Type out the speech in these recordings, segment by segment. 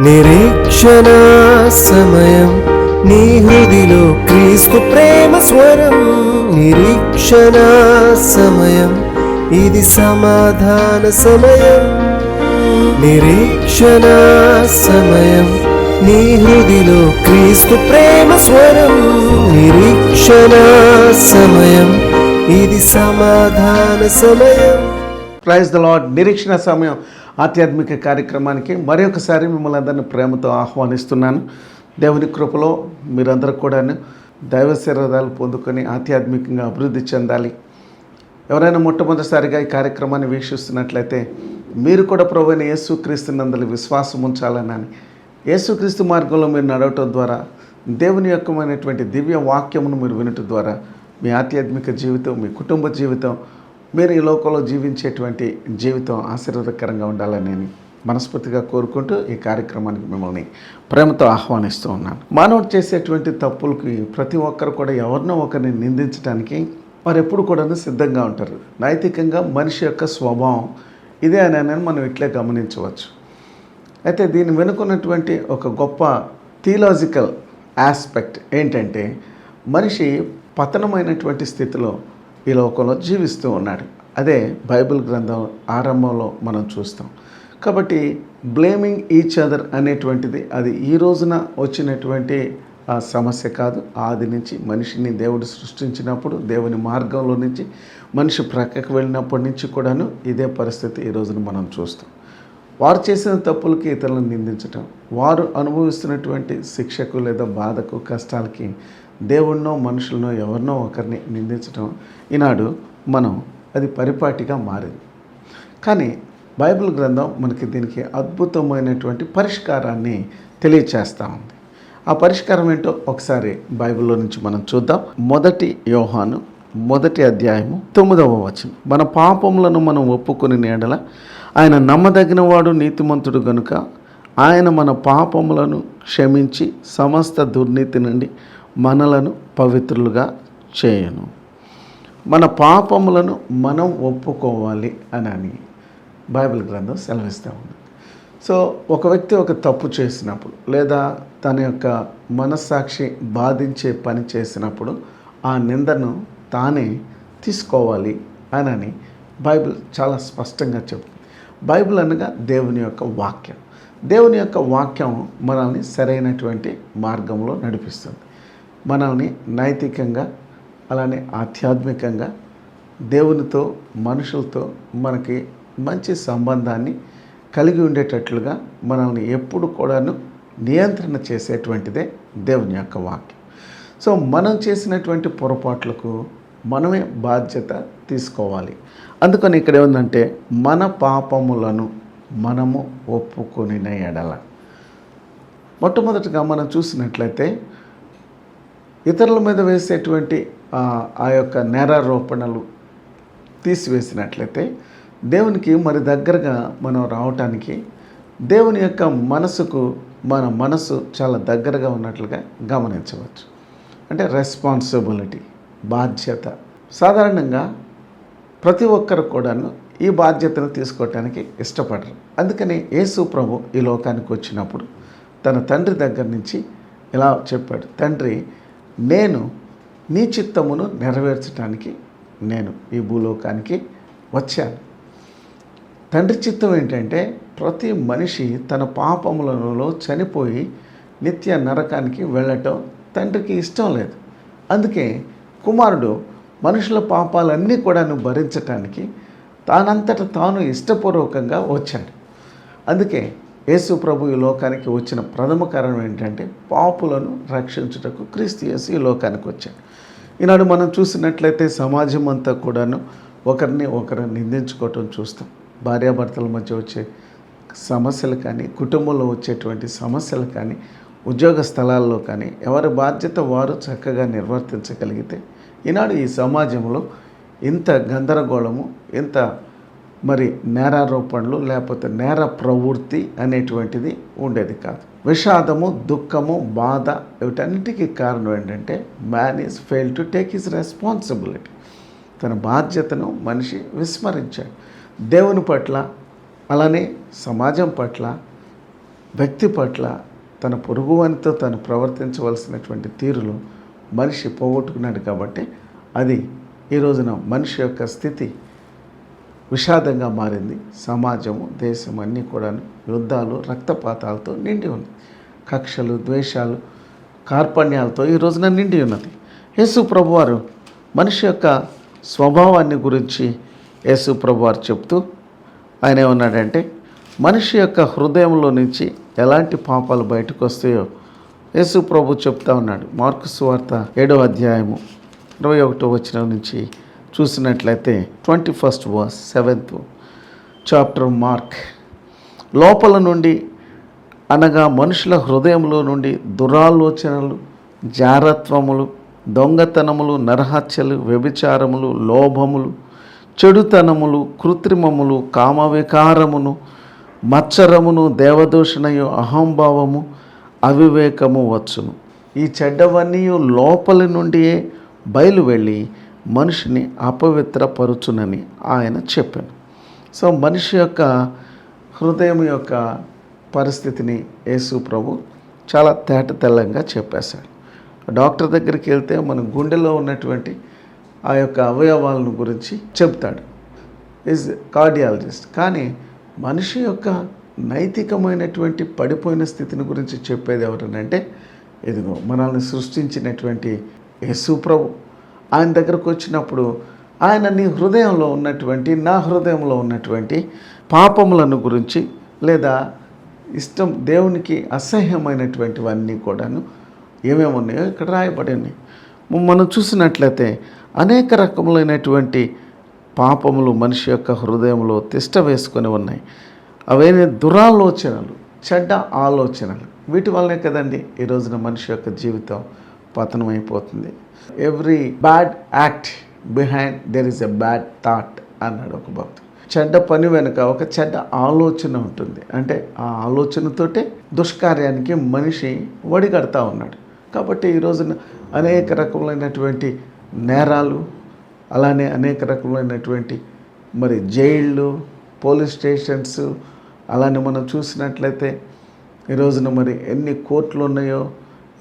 నిరీక్షణ సమయం నీ హృదిలో క్రీస్తు ప్రేమ స్వరం. నిరీక్షణ సమయం ఇది సమాధాన సమయం. నిరీక్షణ సమయం నీ హృదిలో క్రీస్తు ప్రేమ స్వరం. నిరీక్షణ సమయం ఇది సమాధాన సమయం. Praise the Lord. నిరీక్షణ సమయం ఆధ్యాత్మిక కార్యక్రమానికి మరొకసారి మిమ్మల్ని అందరినీ ప్రేమతో ఆహ్వానిస్తున్నాను. దేవుని కృపలో మీరందరూ కూడా దైవశీర్వాదాలు పొందుకొని ఆధ్యాత్మికంగా అభివృద్ధి చెందాలి. ఎవరైనా మొట్టమొదటిసారిగా ఈ కార్యక్రమాన్ని వీక్షిస్తున్నట్లయితే మీరు కూడా ప్రభువైన యేసుక్రీస్తునందు విశ్వాసం ఉంచాలని, యేసుక్రీస్తు మార్గంలో మీరు నడవటం ద్వారా దేవుని యొక్కమైనటువంటి దివ్య వాక్యమును మీరు వినటం ద్వారా మీ ఆధ్యాత్మిక జీవితం, మీ కుటుంబ జీవితం, మీరు ఈ లోకంలో జీవించేటువంటి జీవితం ఆశీర్వాదకరంగా ఉండాలని మనస్ఫూర్తిగా కోరుకుంటూ ఈ కార్యక్రమానికి మిమ్మల్ని ప్రేమతో ఆహ్వానిస్తూ ఉన్నాను. మానవుడు చేసేటువంటి తప్పులకి ప్రతి ఒక్కరు కూడా ఎవరినో ఒకరిని నిందించడానికి వారు ఎప్పుడు కూడా సిద్ధంగా ఉంటారు. నైతికంగా మనిషి యొక్క స్వభావం ఇదే అని మనం ఇట్లే గమనించవచ్చు. అయితే దీన్ని వెనుకున్నటువంటి ఒక గొప్ప థియలాజికల్ ఆస్పెక్ట్ ఏంటంటే, మనిషి పతనమైనటువంటి స్థితిలో ఈ లోకంలో జీవిస్తూ ఉన్నాడు. అదే బైబిల్ గ్రంథం ఆరంభంలో మనం చూస్తాం. కాబట్టి బ్లేమింగ్ ఈచ్ అదర్ అనేటువంటిది అది ఈ రోజున వచ్చినటువంటి సమస్య కాదు. ఆది నుంచి మనిషిని దేవుడు సృష్టించినప్పుడు, దేవుని మార్గంలో నుంచి మనిషి ప్రక్కకు వెళ్ళినప్పటి నుంచి కూడాను ఇదే పరిస్థితి ఈ రోజున మనం చూస్తాం. వారు చేసిన తప్పులకి ఇతరులను నిందించటం, వారు అనుభవిస్తున్నటువంటి శిక్షకు లేదా బాధకు, కష్టాలకి దేవుణ్ణో మనుషులనో ఎవరినో ఒకరిని నిందించడం ఈనాడు అది పరిపాటిగా మారింది. కానీ బైబిల్ గ్రంథం మనకి దీనికి అద్భుతమైనటువంటి పరిష్కారాన్ని తెలియచేస్తూ ఉంది. ఆ పరిష్కారం ఏంటో ఒకసారి బైబిల్లో నుంచి మనం చూద్దాం. 1 యోహాను 1వ అధ్యాయము 9వ వచనం. మన పాపములను మనం ఒప్పుకొని ఎడల ఆయన నమ్మదగిన వాడు, నీతిమంతుడు గనుక ఆయన మన పాపములను క్షమించి సమస్త దుర్నీతి నుండి మనలను పవిత్రులుగా చేయను. మన పాపములను మనం ఒప్పుకోవాలి అని బైబిల్ గ్రంథం సెలవిస్తూ ఉంది. సో ఒక వ్యక్తి ఒక తప్పు చేసినప్పుడు లేదా తన యొక్క మనస్సాక్షి బాధించే పని చేసినప్పుడు ఆ నిందను తానే తీసుకోవాలి అని బైబిల్ చాలా స్పష్టంగా చెబుతుంది. బైబిల్ అనగా దేవుని యొక్క వాక్యం. దేవుని యొక్క వాక్యం మనల్ని సరైనటువంటి మార్గంలో నడిపిస్తుంది. మనల్ని నైతికంగా అలానే ఆధ్యాత్మికంగా దేవునితో, మనుషులతో మనకి మంచి సంబంధాన్ని కలిగి ఉండేటట్లుగా మనల్ని ఎప్పుడు కూడాను నియంత్రణ చేసేటువంటిదే దేవుని యొక్క వాక్యం. సో మనం చేసినటువంటి పొరపాట్లకు మనమే బాధ్యత తీసుకోవాలి. అందుకని ఇక్కడ ఏముందంటే, మన పాపములను మనము ఒప్పుకొని ఎడల. మొట్టమొదటిగా మనం చూసినట్లయితే ఇతరుల మీద వేసేటువంటి ఆ యొక్క నేరారోపణలు తీసివేసినట్లయితే దేవునికి మరి దగ్గరగా మనం రావటానికి దేవుని యొక్క మనసుకు మన మనసు చాలా దగ్గరగా ఉన్నట్లుగా గమనించవచ్చు. అంటే రెస్పాన్సిబిలిటీ, బాధ్యత. సాధారణంగా ప్రతి ఒక్కరు కూడాను ఈ బాధ్యతను తీసుకోవటానికి ఇష్టపడరు. అందుకని యేసు ప్రభు ఈ లోకానికి వచ్చినప్పుడు తన తండ్రి దగ్గర నుంచి ఇలా చెప్పాడు, తండ్రి, నేను నీ చిత్తమును నెరవేర్చడానికి నేను ఈ భూలోకానికి వచ్చాను. తండ్రి చిత్తం ఏంటంటే, ప్రతి మనిషి తన పాపములలో చనిపోయి నిత్య నరకానికి వెళ్ళటం తండ్రికి ఇష్టం లేదు. అందుకే కుమారుడు మనుషుల పాపాలన్నీ కూడా భరించటానికి తానంతట తాను ఇష్టపూర్వకంగా వచ్చాడు. అందుకే యేసు ప్రభు ఈ లోకానికి వచ్చిన ప్రథమ కారణం ఏంటంటే, పాపులను రక్షించుటకు క్రీస్తు యేసు ఈ లోకానికి వచ్చాడు. ఈనాడు మనం చూసినట్లయితే సమాజం అంతా కూడాను ఒకరిని ఒకరు నిందించుకోవటం చూస్తాం. భార్యాభర్తల మధ్య వచ్చే సమస్యలు కానీ, కుటుంబంలో వచ్చేటువంటి సమస్యలు కానీ, ఉద్యోగ స్థలాల్లో కానీ ఎవరి బాధ్యత వారు చక్కగా నిర్వర్తించగలిగితే ఈనాడు ఈ సమాజంలో ఇంత గందరగోళము, ఇంత మరి నేరారోపణలు లేకపోతే నేర ప్రవృత్తి అనేటువంటిది ఉండేది కాదు. విషాదము, దుఃఖము, బాధ వీటన్నిటికీ కారణం ఏంటంటే, man is fail to take his responsibility. తన బాధ్యతను మనిషి విస్మరించాడు. దేవుని పట్ల అలానే సమాజం పట్ల వ్యక్తి పట్ల తన పొరుగువానితో తను ప్రవర్తించవలసినటువంటి తీరులో మనిషి పోగొట్టుకున్నాడు. కాబట్టి అది ఈ రోజున మనిషి యొక్క స్థితి విషాదంగా మారింది. సమాజము, దేశం అన్నీ కూడా యుద్ధాలు, రక్తపాతాలతో నిండి ఉంది. కక్షలు, ద్వేషాలు, కార్పణ్యాలతో ఈ రోజున నిండి ఉన్నది. యేసు ప్రభువారు మనిషి యొక్క స్వభావాన్ని గురించి యేసు ప్రభువారు చెప్తూ ఆయన ఏమన్నాడంటే, మనిషి యొక్క హృదయంలో నుంచి ఎలాంటి పాపాలు బయటకు వస్తాయో యేసు ప్రభు చెప్తా ఉన్నాడు. మార్కు సువార్త 7వ అధ్యాయము 21వ వచనం నుంచి చూసినట్లయితే 21st verse 7th chapter mark, లోపల నుండి అనగా మనుషుల హృదయంలో నుండి దురాలోచనలు, జారత్వములు, దొంగతనములు, నరహత్యలు, వ్యభిచారములు, లోభములు, చెడుతనములు, కృత్రిమములు, కామవికారమును, మత్సరమును, దేవదూషణయు, అహంభావము, అవివేకము వచ్చును. ఈ చెడ్డవన్నీ లోపలి నుండియే బయలు వెళ్ళి మనిషిని అపవిత్రపరుచునని ఆయన చెప్పాను. సో మనిషి యొక్క హృదయం యొక్క పరిస్థితిని యేసు ప్రభు చాలా తేటతెల్లంగా చెప్పేశాడు. డాక్టర్ దగ్గరికి వెళ్తే మన గుండెలో ఉన్నటువంటి ఆ యొక్క అవయవాలను గురించి చెప్తాడు, ఈజ్ కార్డియాలజిస్ట్. కానీ మనిషి యొక్క నైతికమైనటువంటి పడిపోయిన స్థితిని గురించి చెప్పేది ఎవరనంటే, ఇదిగో మనల్ని సృష్టించినటువంటి యేసు ప్రభు. ఆయన దగ్గరకు వచ్చినప్పుడు ఆయన నీ హృదయంలో ఉన్నటువంటి, నా హృదయంలో ఉన్నటువంటి పాపములను గురించి, లేదా ఇష్టం దేవునికి అసహ్యమైనటువంటివన్నీ కూడాను ఏమేమి ఉన్నాయో ఇక్కడ రాయబడి ఉన్నాయి. మనం చూసినట్లయితే అనేక రకములైనటువంటి పాపములు మనిషి యొక్క హృదయంలో తిష్ట వేసుకొని ఉన్నాయి. అవన్నీ దురాలోచనలు, చెడ్డ ఆలోచనలు. వీటి వల్లనే కదండి ఈ రోజున మనిషి యొక్క జీవితం పతనమైపోతుంది. Every bad act behind there is a bad thought అన్నాడు ఒక భక్తుడు. చెడ్డ పని వెనుక ఒక చెడ్డ ఆలోచన ఉంటుంది. అంటే ఆ ఆలోచనతోటే దుష్కార్యానికి మనిషి ఒడిగడతా ఉన్నాడు. కాబట్టి ఈ రోజున అనేక రకములైనటువంటి నేరాలు, అలానే అనేక రకములైనటువంటి మరి జైళ్ళు, పోలీస్ స్టేషన్స్, అలానే మనం చూసినట్లయితే ఈ రోజున మరి ఎన్ని కోర్టులు ఉన్నాయో,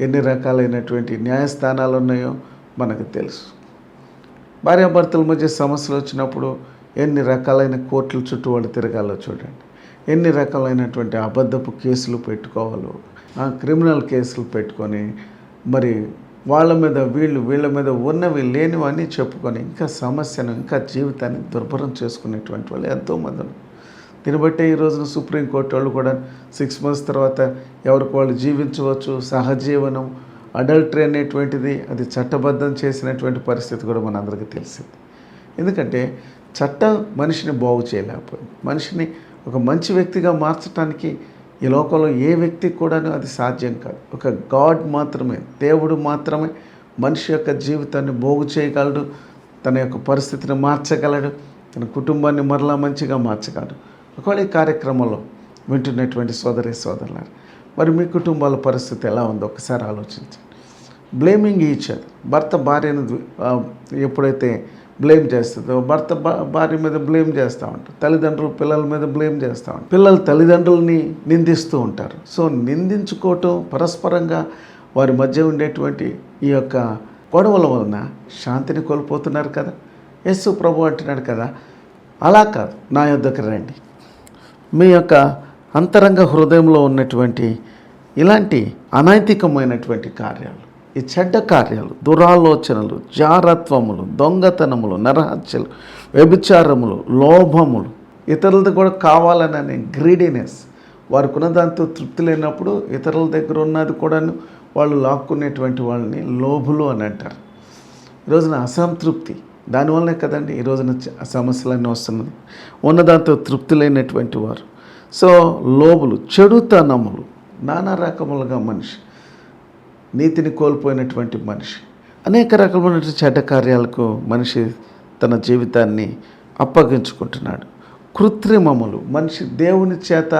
ఎన్ని రకాలైనటువంటి న్యాయస్థానాలు ఉన్నాయో మనకు తెలుసు. భార్యాభర్తల మధ్య సమస్యలు వచ్చినప్పుడు ఎన్ని రకాలైన కోర్టుల చుట్టూ వాళ్ళు తిరగాలో చూడండి. ఎన్ని రకాలైనటువంటి అబద్ధపు కేసులు పెట్టుకోవాలో, క్రిమినల్ కేసులు పెట్టుకొని మరి వాళ్ళ మీద వీళ్ళ మీద ఉన్నవి లేనివన్నీ చెప్పుకొని ఇంకా సమస్యను, ఇంకా జీవితాన్ని దుర్భరం చేసుకునేటువంటి వాళ్ళు ఎంతోమంది. దీన్ని బట్టే ఈ రోజున సుప్రీంకోర్టు వాళ్ళు కూడా 6 months తర్వాత ఎవరికి వాళ్ళు జీవించవచ్చు. సహజీవనం, అడల్టరీ అనేటువంటిది అది చట్టబద్ధం చేసినటువంటి పరిస్థితి కూడా మనందరికీ తెలిసింది. ఎందుకంటే చట్టం మనిషిని బాగు చేయలేకపోయింది. మనిషిని ఒక మంచి వ్యక్తిగా మార్చడానికి ఈ లోకంలో ఏ వ్యక్తికి కూడా అది సాధ్యం కాదు. ఒక గాడ్ మాత్రమే, దేవుడు మాత్రమే మనిషి యొక్క జీవితాన్ని బాగు చేయగలడు, తన యొక్క పరిస్థితిని మార్చగలడు, తన కుటుంబాన్ని మరలా మంచిగా మార్చగలడు. ఒకవేళ ఈ కార్యక్రమంలో వింటున్నటువంటి సోదరి సోదరులారు, మరి మీ కుటుంబాల పరిస్థితి ఎలా ఉందో ఒకసారి ఆలోచించండి. బ్లేమింగ్ ఈచ్ అదర్, భర్త భార్యను ఎప్పుడైతే బ్లేమ్ చేస్తుందో, భర్త భార్య మీద బ్లేమ్ చేస్తూ ఉంటారు, తల్లిదండ్రులు పిల్లల మీద బ్లేమ్ చేస్తూ ఉంటారు, పిల్లలు తల్లిదండ్రులని నిందిస్తూ ఉంటారు. సో నిందించుకోవటం, పరస్పరంగా వారి మధ్య ఉండేటువంటి ఈ యొక్క గొడవల వలన శాంతిని కోల్పోతున్నారు కదా. యేసు ప్రభు అంటున్నాడు కదా, అలా కాదు, నా యొద్దకు రండి. మీ యొక్క అంతరంగ హృదయంలో ఉన్నటువంటి ఇలాంటి అనైతికమైనటువంటి కార్యాలు, ఈ చెడ్డ కార్యాలు, దురాలోచనలు, జారత్వములు, దొంగతనములు, నరహత్యలు, వ్యభిచారములు, లోభములు, ఇతరులది కూడా కావాలనే గ్రీడీనెస్, వారికి ఉన్న దాంతో తృప్తి లేనప్పుడు ఇతరుల దగ్గర ఉన్నది కూడాను వాళ్ళు లాక్కునేటువంటి వాళ్ళని లోభులు అని అంటారు. ఈరోజున అసంతృప్తి, దానివల్లనే కదండి ఈ రోజున సమస్యలన్నీ వస్తున్నది. ఉన్నదాంతో తృప్తి లేనటువంటి వారు. సో లోబులు, చెడుతనములు, నానా రకములుగా మనిషి, నీతిని కోల్పోయినటువంటి మనిషి, అనేక రకమైనటువంటి చెడ్డ కార్యాలకు మనిషి తన జీవితాన్ని అప్పగించుకుంటున్నాడు. కృత్రిమములు, మనిషి దేవుని చేత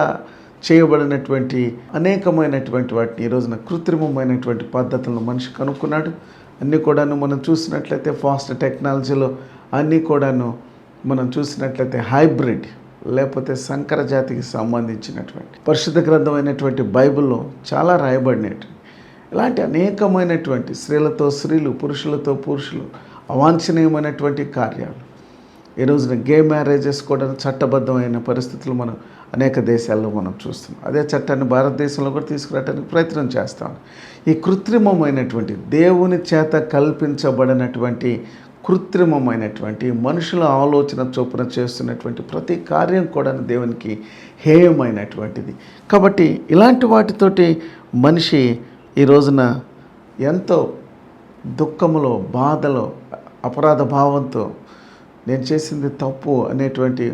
చేయబడినటువంటి అనేకమైనటువంటి వాటిని ఈ రోజున కృత్రిమమైనటువంటి పద్ధతులను మనిషి కనుక్కున్నాడు. అన్నీ కూడాను మనం చూసినట్లయితే ఫాస్ట్ టెక్నాలజీలో అన్నీ కూడాను మనం చూసినట్లయితే హైబ్రిడ్, లేకపోతే సంకర జాతికి సంబంధించినటువంటి పరిశుద్ధ గ్రంథమైనటువంటి బైబిల్లో చాలా రాయబడినట్టు ఇలాంటి అనేకమైనటువంటి స్త్రీలతో స్త్రీలు, పురుషులతో పురుషులు అవాంఛనీయమైనటువంటి కార్యాలు. ఈ రోజున గే మ్యారేజెస్ కూడా చట్టబద్ధమైన పరిస్థితులు మనం అనేక దేశాల్లో మనం చూస్తున్నాం. అదే చట్టాన్ని భారతదేశంలో కూడా తీసుకురావడానికి ప్రయత్నం చేస్తాం. ఈ కృత్రిమమైనటువంటి దేవుని చేత కల్పించబడినటువంటి కృత్రిమమైనటువంటి మనుషుల ఆలోచన చొప్పున చేస్తున్నటువంటి ప్రతి కార్యం కూడా దేవునికి హేయమైనటువంటిది. కాబట్టి ఇలాంటి వాటితోటి మనిషి ఈ రోజున ఎంతో దుఃఖములో, బాధలో, అపరాధ భావంతో నేను చేసింది తప్పు అనేటువంటి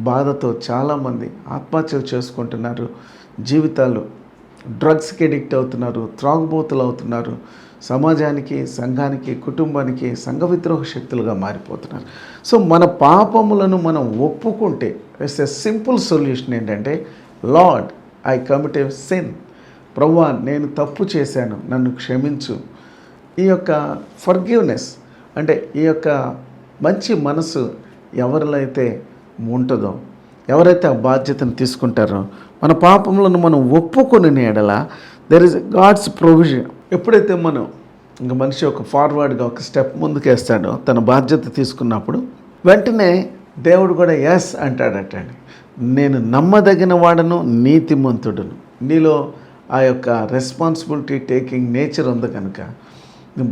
బాధతో చాలామంది ఆత్మహత్యలు చేసుకుంటున్నారు. జీవితాలు డ్రగ్స్కి ఎడిక్ట్ అవుతున్నారు, త్రాగుబోతులు అవుతున్నారు. సమాజానికి, సంఘానికి, కుటుంబానికి సంఘ విద్రోహ శక్తులుగా మారిపోతున్నారు. సో మన పాపములను మనం ఒప్పుకుంటే ఇట్స్ ఎ సింపుల్ సొల్యూషన్ ఏంటంటే, lord I commit a sin, ప్రభువా నేను తప్పు చేశాను, నన్ను క్షమించు. ఈ యొక్క ఫర్గివ్నెస్ అంటే ఈ యొక్క మంచి మనసు ఎవరిలో అయితే ఉంటుందో, ఎవరైతే ఆ బాధ్యతను తీసుకుంటారో, మన పాపములను మనం ఒప్పుకొని ఎడల దెర్ ఇస్ గాడ్స్ ప్రొవిజన్. ఎప్పుడైతే మనం ఇంకా మనిషి ఒక ఫార్వర్డ్గా ఒక స్టెప్ ముందుకేస్తాడో తన బాధ్యత తీసుకున్నప్పుడు, వెంటనే దేవుడు కూడా ఎస్ అంటాడటండి. నేను నమ్మదగిన వాడను, నీతిమంతుడును. నీలో ఆ యొక్క రెస్పాన్సిబిలిటీ టేకింగ్ నేచర్ ఉంది కనుక,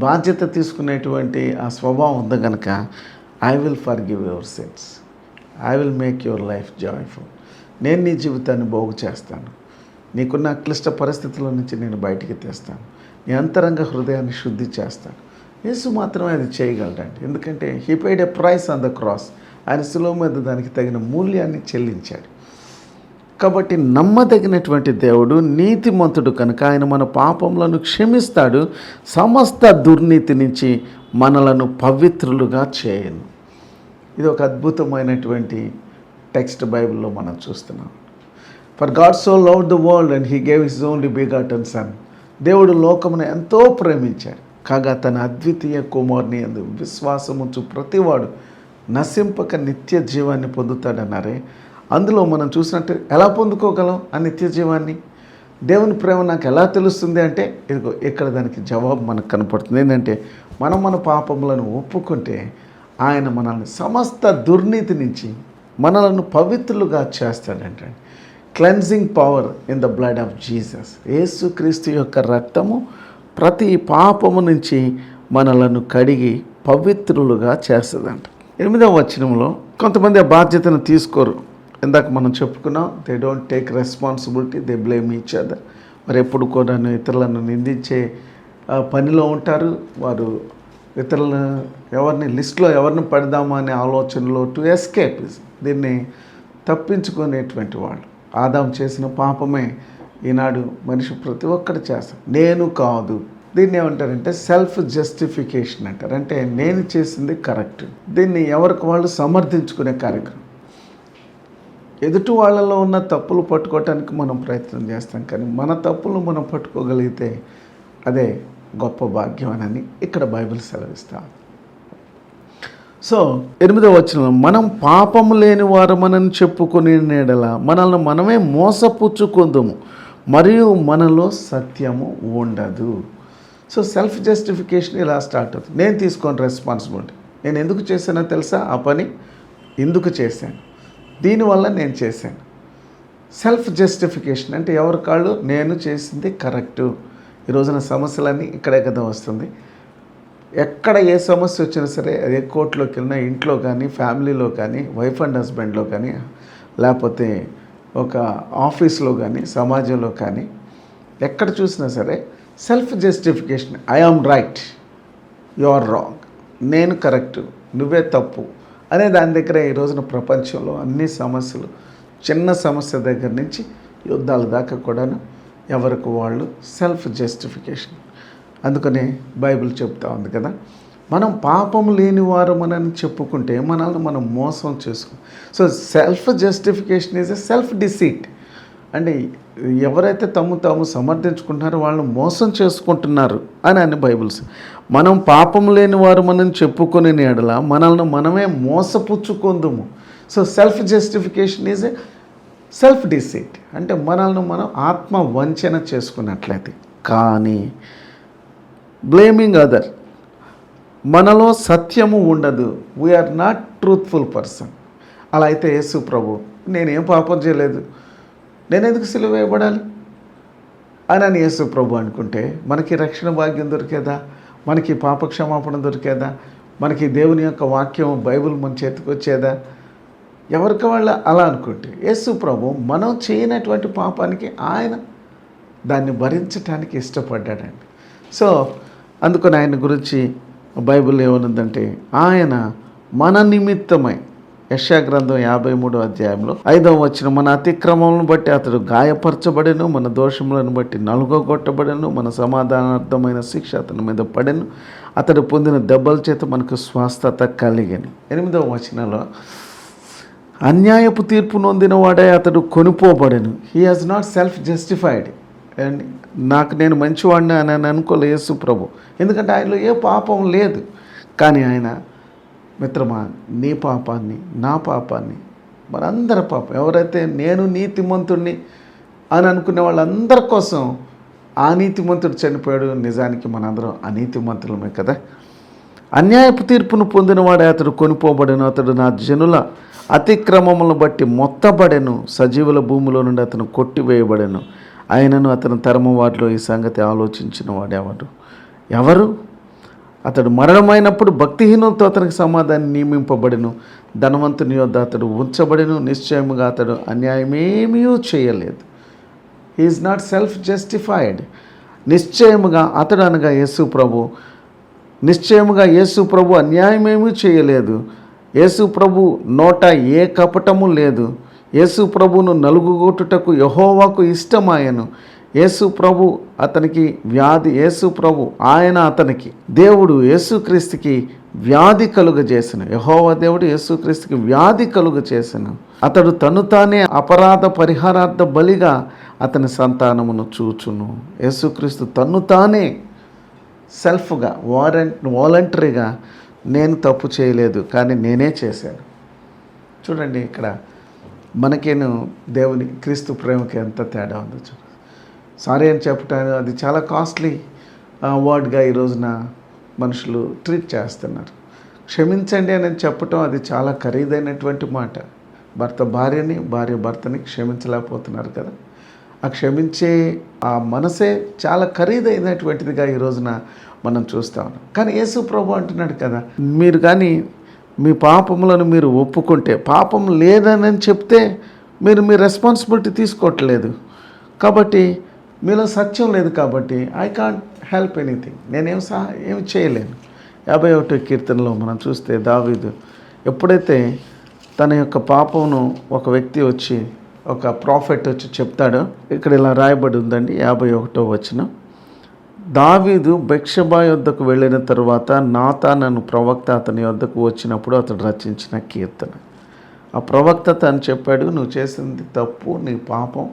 బాధ్యత తీసుకునేటువంటి ఆ స్వభావం ఉంది కనుక, I will forgive your sins, I will make your life joyful. నేను నీ జీవితాన్ని బాగు చేస్తాను, నీకున్న క్లిష్ట పరిస్థితుల నుంచి నేను బయటికి తెస్తాను, నీ అంతరంగ హృదయాన్ని శుద్ధి చేస్తాను. యేసు మాత్రమే అది చేయగలడండి. ఎందుకంటే he paid a price on the cross. ఆయన శిలువ మీద దానికి తగిన మూల్యాన్ని చెల్లించాడు. కాబట్టి నమ్మదగినటువంటి దేవుడు, నీతిమంతుడు కనుక ఆయన మన పాపములను క్షమిస్తాడు, సమస్త దుర్నీతి నుంచి మనలను పవిత్రులుగా చేయను. ఇది ఒక అద్భుతమైనటువంటి టెక్స్ట్ బైబిల్లో మనం చూస్తున్నాం. For God so loved the world and he gave his only begotten sun. దేవుడు లోకమును ఎంతో ప్రేమించాడు, కాగా తన అద్వితీయ కుమారుని యందు విశ్వాసముంచు ప్రతివాడు నశింపక నిత్య జీవాన్ని పొందుతాడన్నారే. అందులో మనం చూసినట్టు ఎలా పొందుకోగలం ఆ నిత్య జీవాన్ని? దేవుని ప్రేమ నాకు ఎలా తెలుస్తుంది అంటే, ఇదిగో ఇక్కడ దానికి జవాబు మనకు కనపడుతుంది. ఏంటంటే, మనం మన పాపములను ఒప్పుకుంటే ఆయన మనల్ని సమస్త దుర్నీతి నుంచి మనలను పవిత్రులుగా చేస్తాడంటే. Cleansing power in the blood of Jesus. యేసుక్రీస్తు యొక్క రక్తము ప్రతి పాపము నుంచి మనలను కడిగి పవిత్రులుగా చేస్తుందంట. 8వ వచనంలో కొంతమంది ఆ బాధ్యతను తీసుకోరు. ఇందాక మనం చెప్పుకున్నాం, they don't take responsibility, they blame each other. మరి ఎప్పుడు కూడా ఇతరులను నిందించే పనిలో ఉంటారు. వారు ఇతరులను ఎవరిని లిస్టులో ఎవరిని పెడదామా అనే ఆలోచనలో టు ఎస్కేప్, దీన్ని తప్పించుకునేటువంటి వాళ్ళు. ఆదాం చేసిన పాపమే ఈనాడు మనిషి ప్రతి ఒక్కరు చేస్తాం. నేను కాదు, దీన్ని ఏమంటారంటే సెల్ఫ్ జస్టిఫికేషన్ అంటారు. అంటే నేను చేసింది కరెక్ట్. దీన్ని ఎవరికి వాళ్ళు సమర్థించుకునే కార్యక్రమం. ఎదుటి వాళ్ళలో ఉన్న తప్పులు పట్టుకోవటానికి మనం ప్రయత్నం చేస్తాం, కానీ మన తప్పులు మనం పట్టుకోగలిగితే అదే గొప్ప భాగ్యం అని ఇక్కడ బైబిల్ సెలవిస్తాం. సో 8వ వచనం, మనం పాపము లేని వారమనని చెప్పుకునే ఎడల మనల్ని మనమే మోసపుచ్చుకుందుము, మరియు మనలో సత్యము ఉండదు. సో సెల్ఫ్ జస్టిఫికేషన్ ఇలా స్టార్ట్ అవుతుంది. నేను తీసుకోను రెస్పాన్సిబిలిటీ. నేను ఎందుకు చేశానో తెలుసా? ఆ పని ఎందుకు చేశాను, దీనివల్ల నేను చేశాను. సెల్ఫ్ జస్టిఫికేషన్ అంటే ఎవరి కాళ్ళు నేను చేసింది కరెక్టు. ఈ రోజున సమస్యలన్నీ ఇక్కడే కదా వస్తుంది. ఎక్కడ ఏ సమస్య వచ్చినా సరే, అదే కోర్టులోకి వెళ్ళినా, ఇంట్లో కానీ, ఫ్యామిలీలో కానీ, వైఫ్ అండ్ హస్బెండ్లో కానీ, లేకపోతే ఒక ఆఫీస్లో కానీ, సమాజంలో కానీ, ఎక్కడ చూసినా సరే self justification. I am right, you are wrong, నేను కరెక్టు, నువ్వే తప్పు అనే దాని దగ్గర ఈ రోజున ప్రపంచంలో అన్ని సమస్యలు, చిన్న సమస్య దగ్గర నుంచి యుద్ధాల దాకా కూడాను ఎవరికి వాళ్ళు సెల్ఫ్ జస్టిఫికేషన్. అందుకనే బైబిల్ చెప్తా ఉంది కదా, మనం పాపం లేని వారమనని చెప్పుకుంటే మనల్ని మనం మోసం చేసుకో. So self justification is a self deceit. అంటే ఎవరైతే తాము సమర్థించుకుంటున్నారో వాళ్ళని మోసం చేసుకుంటున్నారు అని బైబిల్స్. మనం పాపం లేని వారమనని చెప్పుకునే ఎడల మనల్ని మనమే మోసపుచ్చుకుందుము. So self justification is a self deceit, అంటే మనల్ని మనం ఆత్మ వంచన చేసుకున్నట్లయితే. కానీ బ్లేమింగ్ అదర్, మనలో సత్యము ఉండదు, వీఆర్ నాట్ ట్రూత్ఫుల్ పర్సన్. అలా అయితే యేసు ప్రభు నేనేం పాపం చేయలేదు, నేను ఎందుకు సిలువ వేయబడాలి అని యేసు ప్రభు అనుకుంటే మనకి రక్షణ భాగ్యం దొరికేదా, మనకి పాపక్షమాపణ దొరికేదా, మనకి దేవుని యొక్క వాక్యం బైబిల్ మన చేతికి వచ్చేదా? ఎవరికి వాళ్ళ అలా అనుకుంటే యేసు ప్రభు మనం చేయనటువంటి పాపానికి ఆయన దాన్ని భరించటానికి ఇష్టపడ్డాడండి. సో అందుకని ఆయన గురించి బైబిల్ ఏమనుందంటే ఆయన మన నిమిత్తమై, యెషయా గ్రంథం 53వ అధ్యాయంలో 5వ వచనం, మన అతిక్రమములను బట్టి అతడు గాయపరచబడెను, మన దోషములను బట్టి నలుగొట్టబడెను, మన సమాధానార్థమైన శిక్ష అతని మీద పడెను, అతడు పొందిన దెబ్బల చేత మనకు స్వస్థత కలిగెను. 8వ వచనంలో అన్యాయపు తీర్పు నొందిన వాడే అతడు కొనుపోబడెను. He has not self justified. And నేను మంచివాడిని అని అనుకోలే యేసు ప్రభు, ఎందుకంటే ఆయనలో ఏ పాపం లేదు. కానీ ఆయన మిత్రమా, నీ పాపాన్ని నా పాపాన్ని మనందరి పాపం, ఎవరైతే నేను నీతిమంతుడిని అని అనుకునే వాళ్ళందరి కోసం ఆ నీతిమంతుడు చనిపోయాడు. నిజానికి మనందరం అనీతిమంతులమే కదా. అన్యాయపు తీర్పును పొందినవాడే అతడు కొనిపోబడెను, అతడు నా జనుల అతిక్రమములను బట్టి మొత్తబడెను, సజీవుల భూమిలో నుండి అతను కొట్టివేయబడెను. ఆయనను అతని తరము వాటిలో ఈ సంగతి ఆలోచించిన ఎవరు? అతడు మరణమైనప్పుడు భక్తిహీనులతో అతనికి సమాధానం నియమింపబడెను, ధనవంతుని యొద్ద అతడు ఉంచబడెను, నిశ్చయముగా అతడు అన్యాయమేమీ చేయలేదు. He is not self justified. నిశ్చయముగా అతడు అనగా యేసు ప్రభు, నిశ్చయముగా యేసు ప్రభు అన్యాయమేమీ చేయలేదు. యేసు ప్రభు నోట ఏ కపటము లేదు. యేసు ప్రభును నలుగుగొట్టుటకు యెహోవాకు ఇష్టమాయను. యేసు ప్రభు అతనికి వ్యాధి, యేసు ప్రభు ఆయన అతనికి దేవుడు యేసుక్రీస్తుకి వ్యాధి కలుగజేసను. యెహోవా దేవుడు యేసుక్రీస్తుకి వ్యాధి కలుగజేసను. అతడు తను తానే అపరాధ పరిహారార్థ బలిగా అతని సంతానమును చూచును. యేసుక్రీస్తు తను తానే సెల్ఫ్గా వాలంటరీగా నేను తప్పు చేయలేదు, కానీ నేనే చేశాను. చూడండి ఇక్కడ మనకేను దేవుని క్రీస్తు ప్రేమకి ఎంత తేడా ఉందో చూడండి. సారీ అని చెప్పటాను అది చాలా కాస్ట్లీ వర్డ్గా ఈ రోజున మనుషులు ట్రీట్ చేస్తున్నారు. క్షమించండి అని చెప్పటం అది చాలా ఖరీదైనటువంటి మాట. భర్త భార్యని, భార్య భర్తని క్షమించలేకపోతున్నారు కదా. ఆ క్షమించే ఆ మనసే చాలా ఖరీదైనటువంటిదిగా ఈ రోజున మనం చూస్తూ ఉన్నాం. కానీ యేసు ప్రభు అంటున్నాడు కదా, మీరు కానీ మీ పాపములను మీరు ఒప్పుకుంటే, పాపం లేదని చెప్తే మీరు మీ రెస్పాన్సిబిలిటీ తీసుకోవట్లేదు. కాబట్టి మీలో సత్యం లేదు, కాబట్టి ఐ కాంట్ హెల్ప్ ఎనీథింగ్, ఏమి చేయలేను. 51వ కీర్తనలో మనం చూస్తే దావీదు ఎప్పుడైతే తన యొక్క పాపమును ఒక వ్యక్తి వచ్చి, ఒక ప్రాఫెట్ వచ్చి చెప్తాడో, ఇక్కడ ఇలా రాయబడి ఉందండి 51వ వచనం. దావీదు బెత్షెబా యొద్దకు వెళ్ళిన తరువాత నాతాను ప్రవక్త అతని యొద్దకు వచ్చినప్పుడు అతడు రచించిన కీర్తన. ఆ ప్రవక్త తను చెప్పాడు, నువ్వు చేసింది తప్పు, నీ పాపం,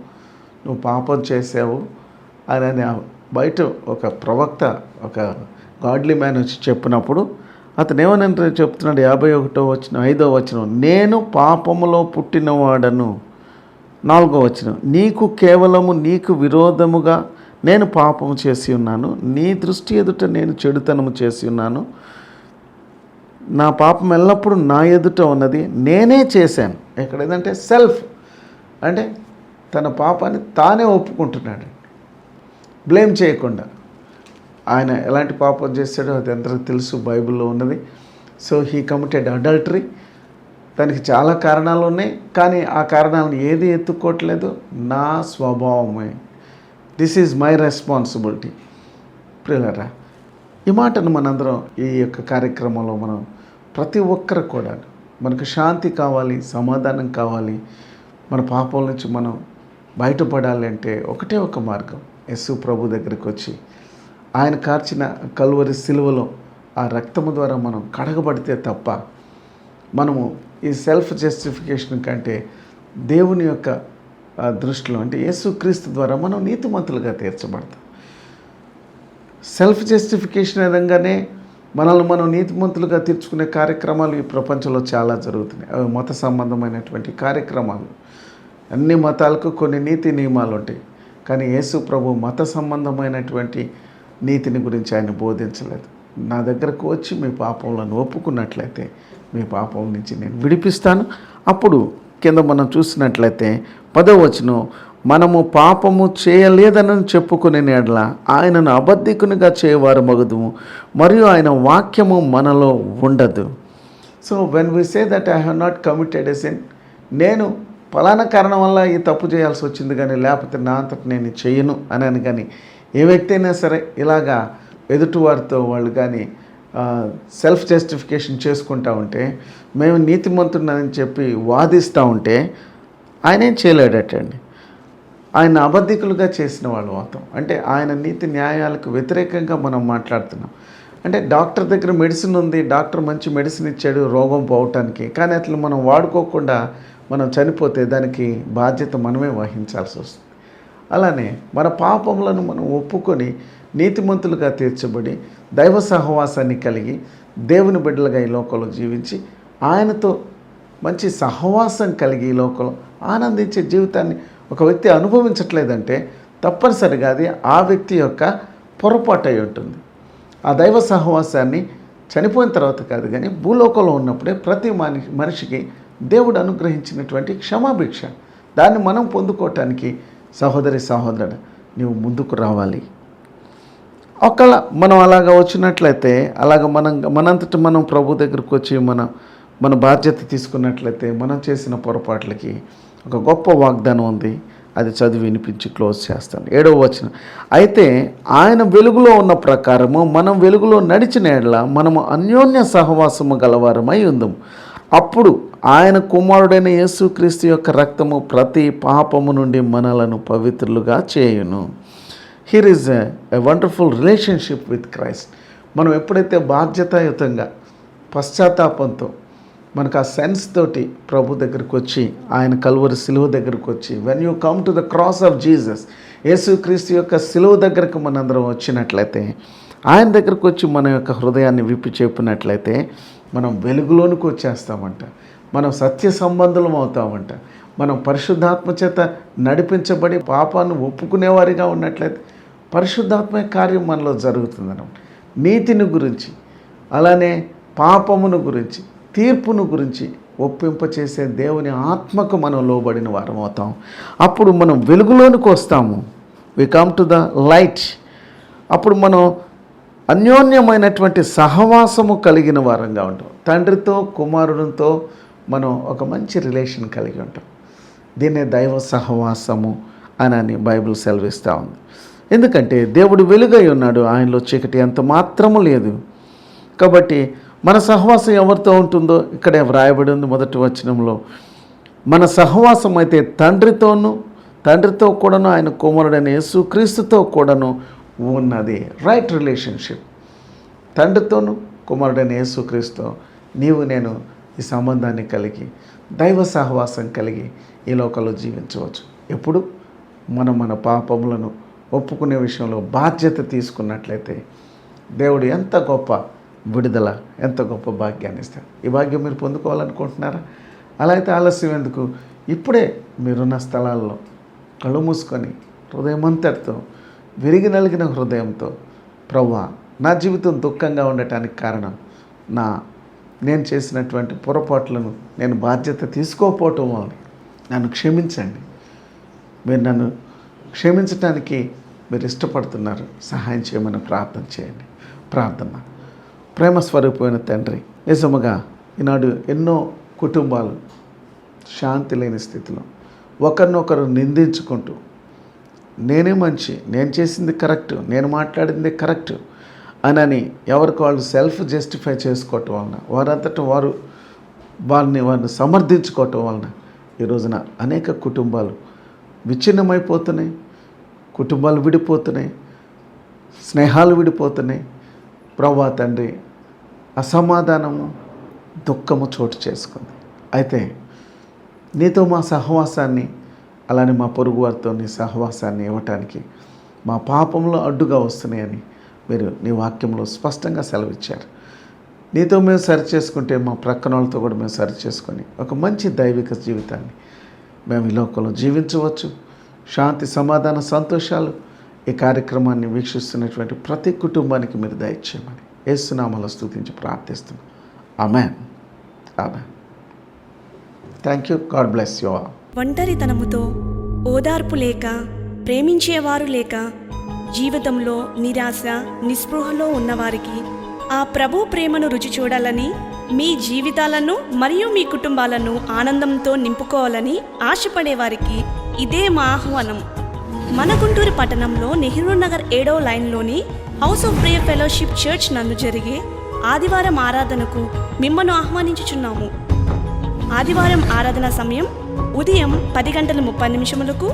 నువ్వు పాపం చేసావు అని బయట ఒక ప్రవక్త, ఒక గాడ్లీ మ్యాన్ వచ్చి చెప్పినప్పుడు అతను ఏమని చెప్తున్నాడు 51వ వచనం 5వ వచనం, నేను పాపములో పుట్టినవాడను. 4వ వచనం, నీకు విరోధముగా నేను పాపము చేసి ఉన్నాను, నీ దృష్టి ఎదుట నేను చెడుతనము చేసి ఉన్నాను, నా పాపం ఎల్లప్పుడూ నా ఎదుట ఉన్నది, నేనే చేశాను. ఇక్కడ ఏదంటే సెల్ఫ్, అంటే తన పాపాన్ని తానే ఒప్పుకుంటున్నాడు, బ్లేమ్ చేయకుండా. ఆయన ఎలాంటి పాపం చేశాడో అది అందరికీ తెలుసు, బైబిల్లో ఉన్నది. So he committed adultery. దానికి చాలా కారణాలు ఉన్నాయి, కానీ ఆ కారణాలను ఏది ఎత్తుక్కోవట్లేదు, నా స్వభావమే. This is my responsibility. ప్రియులారా, ఈ మాటను మనందరం ఈ యొక్క కార్యక్రమంలో మనం ప్రతి ఒక్కరు కూడా, మనకు శాంతి కావాలి, సమాధానం కావాలి, మన పాపం నుంచి మనం బయటపడాలి అంటే ఒకటే ఒక మార్గం, యేసు ప్రభు దగ్గరికి వచ్చి ఆయన కార్చిన కల్వరి సిలువలో ఆ రక్తము ద్వారా మనం కడగబడితే తప్ప మనము ఈ సెల్ఫ్ జస్టిఫికేషన్ కంటే దేవుని యొక్క దృష్టిలో, అంటే యేసుక్రీస్తు ద్వారా మనం నీతిమంతులుగా తీర్చబడతాం. సెల్ఫ్ జస్టిఫికేషన్ విధంగానే మనల్ని మనం నీతిమంతులుగా తీర్చుకునే కార్యక్రమాలు ఈ ప్రపంచంలో చాలా జరుగుతున్నాయి. అవి మత సంబంధమైనటువంటి కార్యక్రమాలు. అన్ని మతాలకు కొన్ని నీతి నియమాలు ఉంటాయి, కానీ యేసు ప్రభు మత సంబంధమైనటువంటి నీతిని గురించి ఆయన బోధించలేదు. నా దగ్గరకు వచ్చి మీ పాపములను ఒప్పుకున్నట్లయితే మీ పాపం నుంచి నేను విడిపిస్తాను. అప్పుడు కింద మనం చూసినట్లయితే 10వ వచనం, మనము పాపము చేయలేదని చెప్పుకునే ఎడల ఆయనను అబద్ధికునిగా చేయవారు మగుదుము, మరియు ఆయన వాక్యము మనలో ఉండదు. So when we say that I have not committed a sin, నేను ఫలానా కారణం వల్ల ఈ తప్పు చేయాల్సి వచ్చింది కానీ లేకపోతే నా అంతటి నేను చేయను అని కానీ ఏ వ్యక్తి అయినా సరే ఇలాగా ఎదుటివారితో వాళ్ళు కానీ సెల్ఫ్ జస్టిఫికేషన్ చేసుకుంటూ ఉంటే, మేము నీతిమంతుడని చెప్పి వాదిస్తూ ఉంటే ఆయన ఏం చేయలేడటండి. ఆయన అబద్ధికులుగా చేసిన వాళ్ళు మొత్తం. అంటే ఆయన నీతి న్యాయాలకు వ్యతిరేకంగా మనం మాట్లాడుతున్నాం. అంటే డాక్టర్ దగ్గర మెడిసిన్ ఉంది, డాక్టర్ మంచి మెడిసిన్ ఇచ్చాడు రోగం పోవటానికి, కానీ అట్లా మనం వాడుకోకుండా మనం చనిపోతే దానికి బాధ్యత మనమే వహించాల్సి వస్తుంది. అలానే మన పాపములను మనం ఒప్పుకొని నీతిమంతులుగా తీర్చబడి దైవ సహవాసాన్ని కలిగి దేవుని బిడ్డలుగా ఈ లోకంలో జీవించి ఆయనతో మంచి సహవాసం కలిగి ఈ లోకంలో ఆనందించే జీవితాన్ని ఒక వ్యక్తి అనుభవించట్లేదంటే తప్పనిసరిగా అది ఆ వ్యక్తి యొక్క పొరపాటు అయి ఉంటుంది. ఆ దైవ సహవాసాన్ని చనిపోయిన తర్వాత కాదు కానీ భూలోకంలో ఉన్నప్పుడే ప్రతి మనిషికి దేవుడు అనుగ్రహించినటువంటి క్షమాభిక్ష, దాన్ని మనం పొందుకోవటానికి సహోదరి సహోదరుడు నీవు ముందుకు రావాలి. ఒకవేళ మనం అలాగ వచ్చినట్లయితే మనంతటి మనం ప్రభు దగ్గరకు వచ్చి మన బాధ్యత తీసుకున్నట్లయితే మనం చేసిన పొరపాట్లకి ఒక గొప్ప వాగ్దానం ఉంది. అది చదివి వినిపించి క్లోజ్ చేస్తాను. 7వ వచనం, అయితే ఆయన వెలుగులో ఉన్న ప్రకారము మనం వెలుగులో నడిచిన ఎడల మనము అన్యోన్య సహవాసము గలవారమై ఉందము. అప్పుడు ఆయన కుమారుడైన యేసుక్రీస్తు యొక్క రక్తము ప్రతి పాపము నుండి మనలను పవిత్రులుగా చేయును. Here is a wonderful relationship with Christ. మనం ఎప్పుడైతే బాధ్యతాయుతంగా పశ్చాత్తాపంతో మనకు ఆ సెన్స్ తోటి ప్రభు దగ్గరికి వచ్చి ఆయన కల్వరి సిలువ దగ్గరకు వచ్చి when you come to the cross of Jesus, యేసుక్రీస్తు యొక్క సిలువ దగ్గరకు మనందరం వచ్చినట్లయితే, ఆయన దగ్గరకు వచ్చి మన యొక్క హృదయాన్ని విప్పి చెప్పినట్లయితే మనం వెలుగులోనికి వచ్చేస్తామంట. మనం సత్య సంబంధులం అవుతామంట. మనం పరిశుద్ధాత్మ చేత నడిపించబడి పాపాన్ని ఒప్పుకునేవారిగా ఉన్నట్లయితే పరిశుద్ధాత్మ కార్యం మనలో జరుగుతుందన్నమాట. నీతిని గురించి, అలానే పాపమును గురించి, తీర్పును గురించి ఒప్పింపచేసే దేవుని ఆత్మకు మనం లోబడిన వారం అవుతాం. అప్పుడు మనం వెలుగులోనికి వస్తాము. We come to the light. అప్పుడు మనం అన్యోన్యమైనటువంటి సహవాసము కలిగిన వారంగా ఉంటాం. తండ్రితో కుమారుడితో మనం ఒక మంచి రిలేషన్ కలిగి ఉంటాం. దీన్నే దైవ సహవాసము అని బైబిల్ సెలవిస్తూ ఉంది. ఎందుకంటే దేవుడు వెలుగై ఉన్నాడు, ఆయనలో చీకటి ఎంత మాత్రము లేదు. కాబట్టి మన సహవాసం ఎవరితో ఉంటుందో ఇక్కడే వ్రాయబడి ఉంది మొదటి వచనంలో. మన సహవాసం అయితే తండ్రితో కూడాను ఆయన కుమారుడైన యేసుక్రీస్తుతో కూడాను ఉన్నది. Right relationship. తండ్రితోను కుమారుడైన యేసుక్రీస్తుతో నీవు నేను ఈ సంబంధాన్ని కలిగి దైవ సహవాసం కలిగి ఈ లోకంలో జీవించవచ్చు. ఎప్పుడు మన పాపములను ఒప్పుకునే విషయంలో బాధ్యత తీసుకున్నట్లయితే దేవుడు ఎంత గొప్ప విడుదల, ఎంత గొప్ప భాగ్యాన్ని ఇస్తాడు. ఈ భాగ్యం మీరు పొందుకోవాలనుకుంటున్నారా? అలా అయితే ఆలస్యం ఎందుకు? ఇప్పుడే మీరున్న స్థలాల్లో కళ్ళు మూసుకొని హృదయమంతటితో విరిగి నలిగిన హృదయంతో, ప్రభువా నా జీవితం దుఃఖంగా ఉండటానికి కారణం నేను చేసినటువంటి పొరపాట్లను నేను బాధ్యత తీసుకోకపోవటం వల్ల నన్ను క్షమించండి. మీరు నన్ను క్షమించటానికి మీరు ఇష్టపడుతున్నారు, సహాయం చేయమని ప్రార్థన చేయండి. ప్రార్థన. ప్రేమ స్వరూపమైన తండ్రి, నిజముగా ఈనాడు ఎన్నో కుటుంబాలు శాంతి లేని స్థితిలో ఒకరినొకరు నిందించుకుంటూ నేనే మంచి, నేను చేసింది కరెక్టు, నేను మాట్లాడింది కరెక్టు అని ఎవరికి వాళ్ళు సెల్ఫ్ జస్టిఫై చేసుకోవటం వలన, వారంతటా వారిని సమర్థించుకోవటం వలన ఈ రోజున అనేక కుటుంబాలు విచ్ఛిన్నమైపోతున్నాయి, కుటుంబాలు విడిపోతున్నాయి, స్నేహాలు విడిపోతున్నాయి. ప్రభువా తండ్రి, అసమాధానము, దుఃఖము చోటు చేసుకుంది. అయితే నీతో మా సహవాసాన్ని, అలానే మా పొరుగు వారితో నీ సహవాసాన్ని ఇవ్వటానికి మా పాపంలో అడ్డుగా వస్తున్నాయని మీరు నీ వాక్యంలో స్పష్టంగా సెలవిచ్చారు. నీతో మేము సరి చేసుకుంటే మా ప్రక్కన వాళ్ళతో కూడా మేము సరి చేసుకొని ఒక మంచి దైవిక జీవితాన్ని మేము ఈ లోకంలో జీవించవచ్చు. శాంతి, సమాధాన, సంతోషాలు ఈ కార్యక్రమాన్ని వీక్షిస్తున్నటువంటి ప్రతి కుటుంబానికి మీరు దయచేయమని యేసు నామములో స్తుతించి ప్రార్థిస్తున్నాం. Amen. Amen. Thank you. God bless you all. ఒంటరితనముతో, ఓదార్పు లేక, ప్రేమించేవారు లేక, జీవితంలో నిరాశ, నిస్పృహలో ఉన్నవారికి ఆ ప్రభు ప్రేమను రుచి చూడాలని, మీ జీవితాలను మరియు మీ కుటుంబాలను ఆనందంతో నింపుకోవాలని ఆశపడేవారికి ఇదే మా ఆహ్వానం. మన గుంటూరు పట్టణంలో నెహ్రూ నగర్ 7వ లైన్లోని house of prayer fellowship church నందు జరిగే ఆదివారం ఆరాధనకు మిమ్మల్ని ఆహ్వానించుచున్నాము. ఆదివారం ఆరాధన సమయం ఉదయం 10:30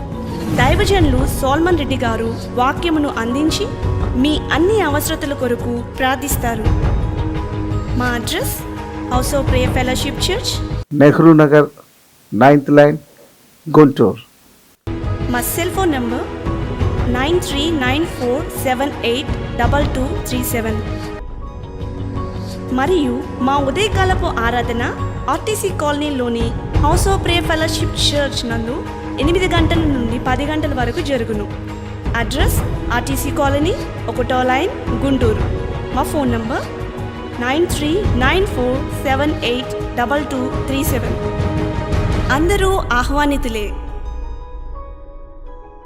దైవజనులు సోల్మన్ రెడ్డి గారు వాక్యమును అందించి మీ అన్ని అవసరతల కొరకు ప్రార్థిస్తారు. మా address house of prayer fellowship church, Nehru Nagar 9th line, Guntur. మా సెల్ ఫోన్ నంబర్ 9394782237 మరియు మా ఉదయకాలపు ఆరాధన ఆర్టీసీ కాలనీలోని house of prayer fellowship church నందు 8 గంటల నుండి 10 గంటల వరకు జరుగును. అడ్రస్ ఆర్టీసీ కాలనీ 1వ లైన్, గుంటూరు. మా ఫోన్ నంబర్ 9394782237. అందరూ ఆహ్వానితులే.